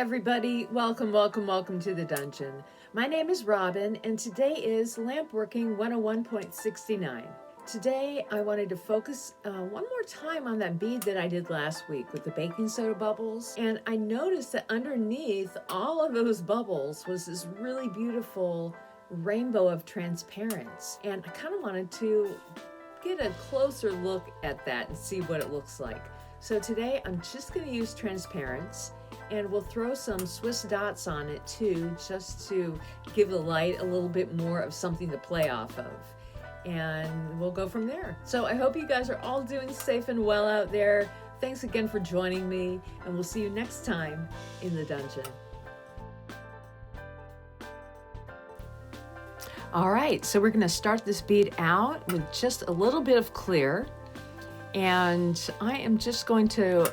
everybody, welcome to the dungeon. My name is Robin and today is Lampworking 101.69. Today I wanted to focus one more time on that bead that I did last week with the baking soda bubbles, and I noticed that underneath all of those bubbles was this really beautiful rainbow of transparency, and I kind of wanted to get a closer look at that and see what it looks like. So today I'm just going to use transparency, and we'll throw some Swiss dots on it too, just to give the light a little bit more of something to play off of. And we'll go from there. So I hope you guys are all doing safe and well out there. Thanks again for joining me, and we'll see you next time in the dungeon. All right, so we're gonna start this bead out with just a little bit of clear. And I am just going to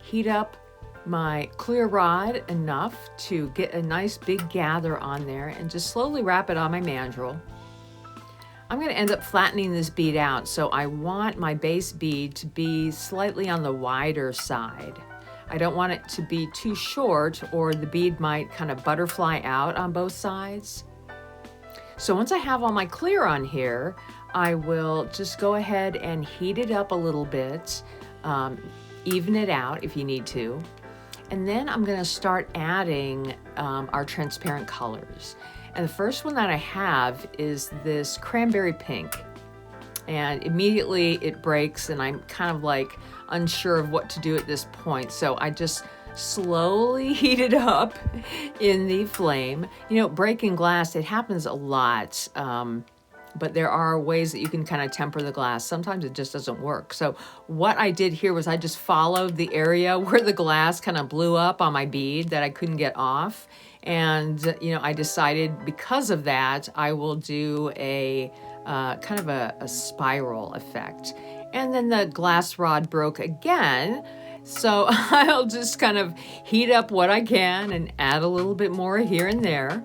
heat up my clear rod enough to get a nice big gather on there and just slowly wrap it on my mandrel. I'm going to end up flattening this bead out, so I want my base bead to be slightly on the wider side. I don't want it to be too short, or the bead might kind of butterfly out on both sides. So once I have all my clear on here, I will just go ahead and heat it up a little bit, even it out if you need to. And then I'm going to start adding our transparent colors. And the first one that I have is this cranberry pink. And immediately it breaks, and I'm kind of like unsure of what to do at this point. So I just slowly heat it up in the flame. You know, breaking glass, it happens a lot. But there are ways that you can kind of temper the glass. Sometimes it just doesn't work. So what I did here was I just followed the area where the glass kind of blew up on my bead that I couldn't get off. And, you know, I decided because of that, I will do a kind of a spiral effect. And then the glass rod broke again. So I'll just kind of heat up what I can and add a little bit more here and there.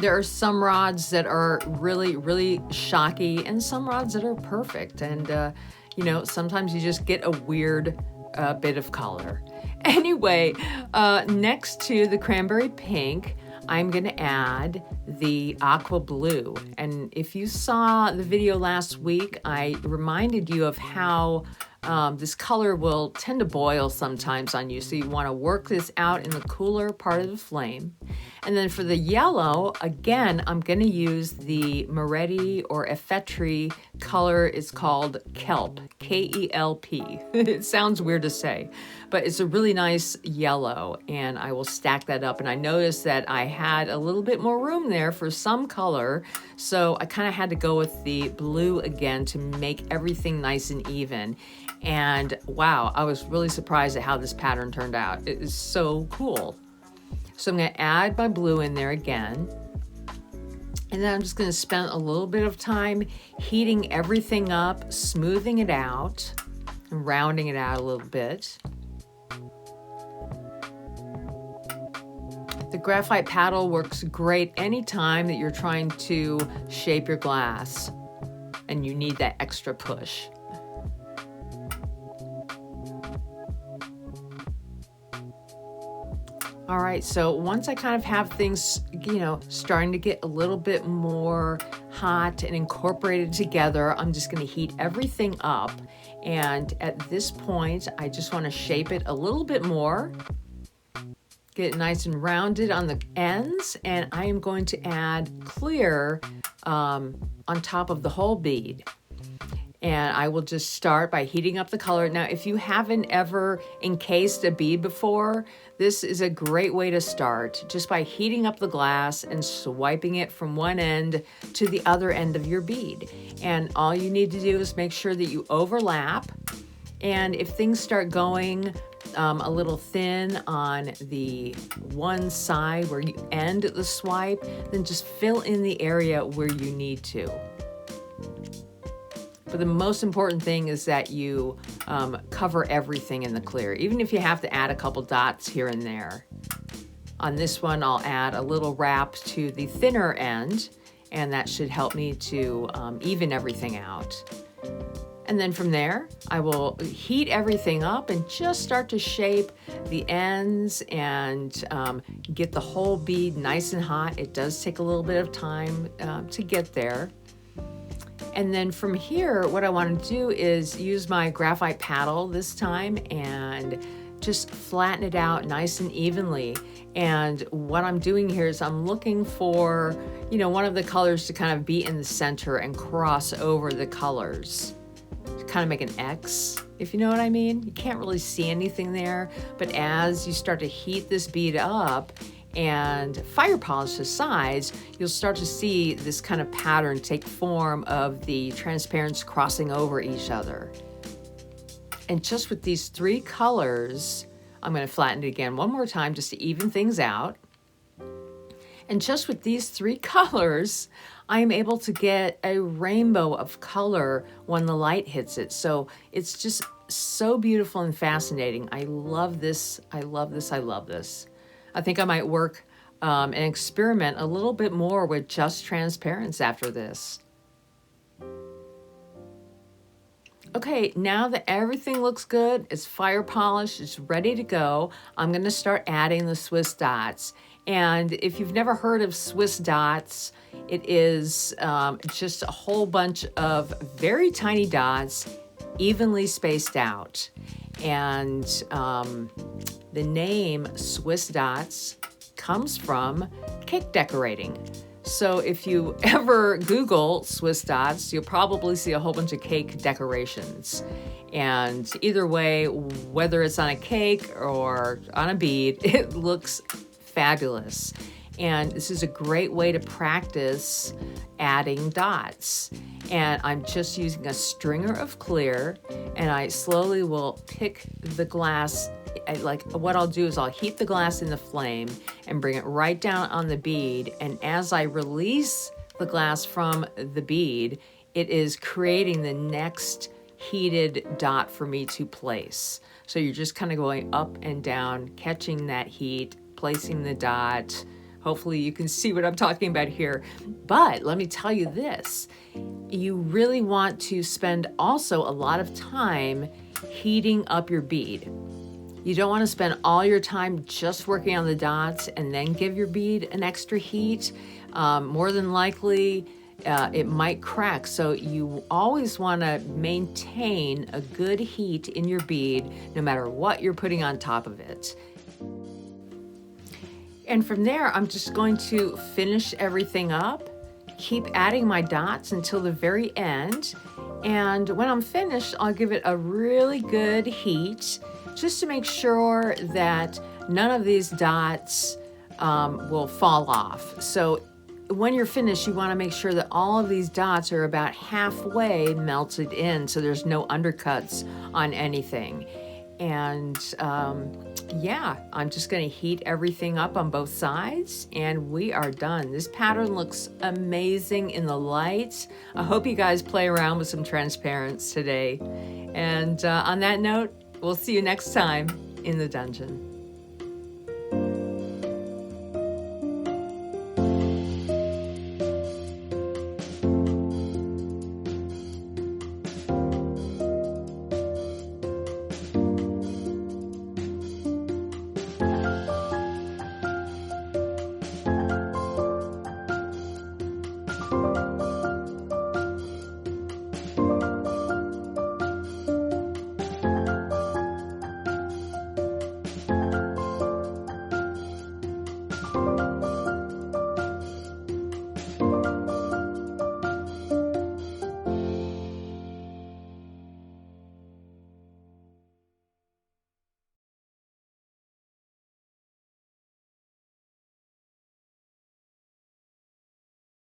There are some rods that are really, really shocky, and some rods that are perfect. And, you know, sometimes you just get a weird bit of color. Anyway, next to the cranberry pink, I'm going to add the aqua blue. And if you saw the video last week, I reminded you of how this color will tend to boil sometimes on you. So you want to work this out in the cooler part of the flame. And then for the yellow, again, I'm going to use the Moretti or Effetri color. It's called Kelp, K-E-L-P. It sounds weird to say, but it's a really nice yellow, and I will stack that up. And I noticed that I had a little bit more room there for some color, so I kind of had to go with the blue again to make everything nice and even. And wow, I was really surprised at how this pattern turned out. It is so cool. So I'm going to add my blue in there again. And then I'm just going to spend a little bit of time heating everything up, smoothing it out, and rounding it out a little bit. The graphite paddle works great anytime that you're trying to shape your glass and you need that extra push. All right, so once I kind of have things, you know, starting to get a little bit more hot and incorporated together, I'm just going to heat everything up. And at this point, I just want to shape it a little bit more, get it nice and rounded on the ends, and I am going to add clear on top of the whole bead. And I will just start by heating up the color. Now, if you haven't ever encased a bead before, this is a great way to start, just by heating up the glass and swiping it from one end to the other end of your bead. And all you need to do is make sure that you overlap. And if things start going a little thin on the one side where you end the swipe, then just fill in the area where you need to. But the most important thing is that you cover everything in the clear, even if you have to add a couple dots here and there. On this one, I'll add a little wrap to the thinner end, and that should help me to even everything out. And then from there, I will heat everything up and just start to shape the ends and get the whole bead nice and hot. It does take a little bit of time to get there. And then from here, what I want to do is use my graphite paddle this time and just flatten it out nice and evenly. And what I'm doing here is I'm looking for, you know, one of the colors to kind of be in the center and cross over the colors. Kind of make an X, if you know what I mean. You can't really see anything there, but as you start to heat this bead up and fire polish the sides, you'll start to see this kind of pattern take form of the transparents crossing over each other. And just with these 3 colors, I'm going to flatten it again one more time just to even things out. And just with these 3 colors, I'm able to get a rainbow of color when the light hits it. So it's just so beautiful and fascinating. I love this. I love this. I love this. I think I might work and experiment a little bit more with just transparents after this. Okay, now that everything looks good, it's fire polished, it's ready to go, I'm going to start adding the Swiss dots. And if you've never heard of Swiss dots, it is just a whole bunch of very tiny dots, evenly spaced out. And the name Swiss dots comes from cake decorating. So if you ever Google Swiss dots, you'll probably see a whole bunch of cake decorations. And either way, whether it's on a cake or on a bead, it looks fabulous. And this is a great way to practice adding dots. And I'm just using a stringer of clear, and I slowly will pick the glass. Like what I'll do is I'll heat the glass in the flame and bring it right down on the bead. And as I release the glass from the bead, it is creating the next heated dot for me to place. So you're just kind of going up and down, catching that heat, placing the dot. Hopefully you can see what I'm talking about here. But let me tell you this, you really want to spend also a lot of time heating up your bead. You don't want to spend all your time just working on the dots and then give your bead an extra heat. More than likely, it might crack. So you always want to maintain a good heat in your bead, no matter what you're putting on top of it. And from there, I'm just going to finish everything up, keep adding my dots until the very end. And when I'm finished, I'll give it a really good heat just to make sure that none of these dots will fall off. So when you're finished, you want to make sure that all of these dots are about halfway melted in, so there's no undercuts on anything. And yeah, I'm just going to heat everything up on both sides, and we are done. This pattern looks amazing in the light. I hope you guys play around with some transparents today. And on that note, we'll see you next time in the dungeon.